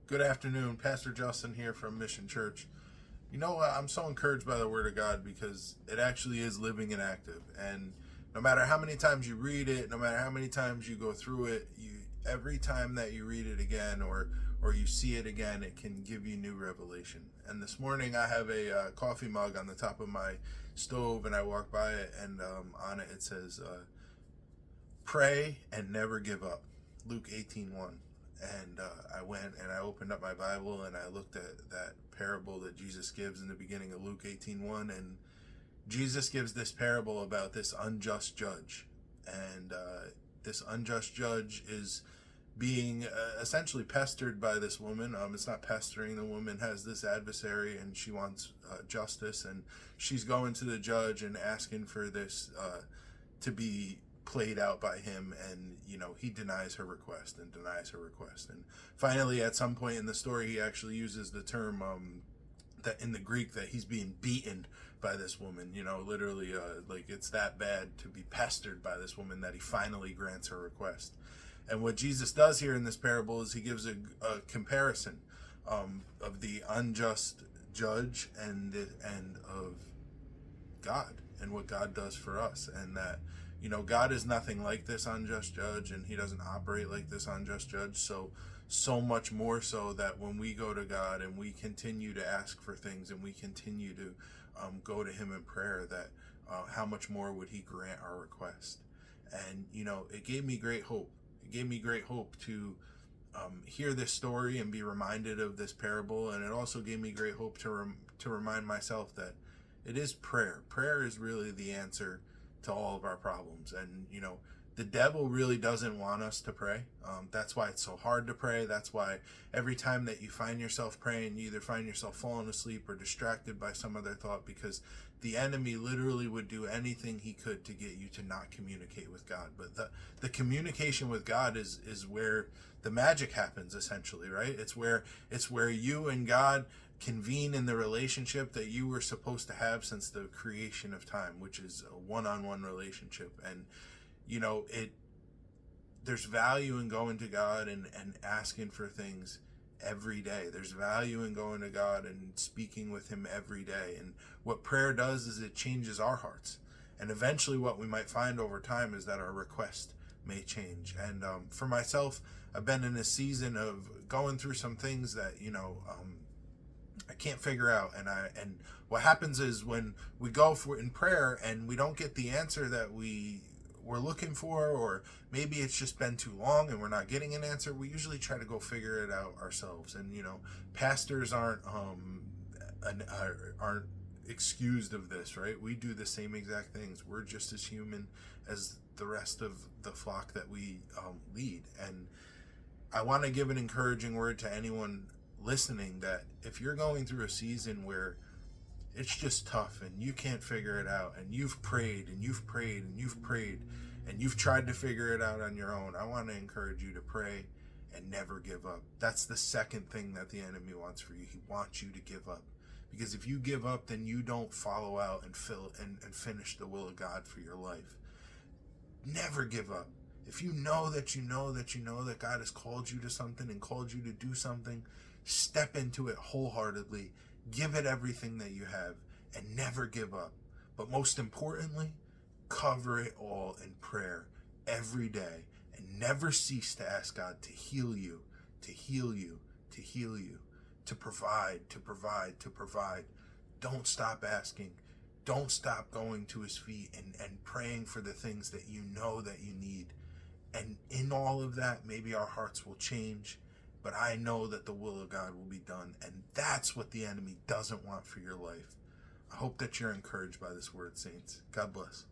Good afternoon. Pastor Justin here from Mission Church. You know, I'm so encouraged by the Word of God because it actually is living and active. And no matter how many times you read it, no matter how many times you go through it, every time that you read it again or you see it again, it can give you new revelation. And this morning I have a coffee mug on the top of my stove, and I walk by it, and on it says, "Pray and never give up." Luke 18:1. And I went and I opened up my Bible and I looked at that parable that Jesus gives in the beginning of Luke 18:1, and Jesus gives this parable about this unjust judge. And this unjust judge is being essentially pestered by this woman. It's not pestering. The woman has this adversary and she wants justice, and she's going to the judge and asking for this to be played out by him, and he denies her request and finally at some point in the story he actually uses the term that in the Greek that he's being beaten by this woman, literally like it's that bad to be pestered by this woman that he finally grants her request. And what Jesus does here in this parable is he gives a comparison of the unjust judge and of God and what God does for us, and that God is nothing like this unjust judge, and he doesn't operate like this unjust judge. So much more so that when we go to God and we continue to ask for things and we continue to go to him in prayer, that how much more would he grant our request? And it gave me great hope. It gave me great hope to hear this story and be reminded of this parable, and it also gave me great hope to remind myself that it is prayer. Prayer is really the answer to all of our problems. And the devil really doesn't want us to pray. That's why it's so hard to pray. That's why every time that you find yourself praying, you either find yourself falling asleep or distracted by some other thought, because the enemy literally would do anything he could to get you to not communicate with God. But the communication with God is where the magic happens, essentially, right? It's where you and God convene in the relationship that you were supposed to have since the creation of time, which is a one-on-one relationship. And there's value in going to God and asking for things every day. There's value in going to God and speaking with him every day. And what prayer does is it changes our hearts. And eventually what we might find over time is that our request may change. And for myself, I've been in a season of going through some things that I can't figure out, and what happens is when we go for in prayer and we don't get the answer that we're looking for, or maybe it's just been too long and we're not getting an answer, we usually try to go figure it out ourselves. And pastors aren't excused of this, right? We do the same exact things. We're just as human as the rest of the flock that we lead. And I want to give an encouraging word to anyone listening, that if you're going through a season where it's just tough and you can't figure it out, and you've prayed and you've prayed and you've prayed and you've tried to figure it out on your own, I want to encourage you to pray and never give up. That's the second thing that the enemy wants for you. He wants you to give up, because if you give up, then you don't follow out and finish the will of God for your life. Never give up. If you know that God has called you to something and called you to do something, step into it wholeheartedly. Give it everything that you have and never give up. But most importantly, cover it all in prayer every day, and never cease to ask God to heal you, to heal you, to heal you, to provide. Don't stop asking. Don't stop going to his feet and praying for the things that you know that you need. And in all of that, maybe our hearts will change, but I know that the will of God will be done. And that's what the enemy doesn't want for your life. I hope that you're encouraged by this word, saints. God bless.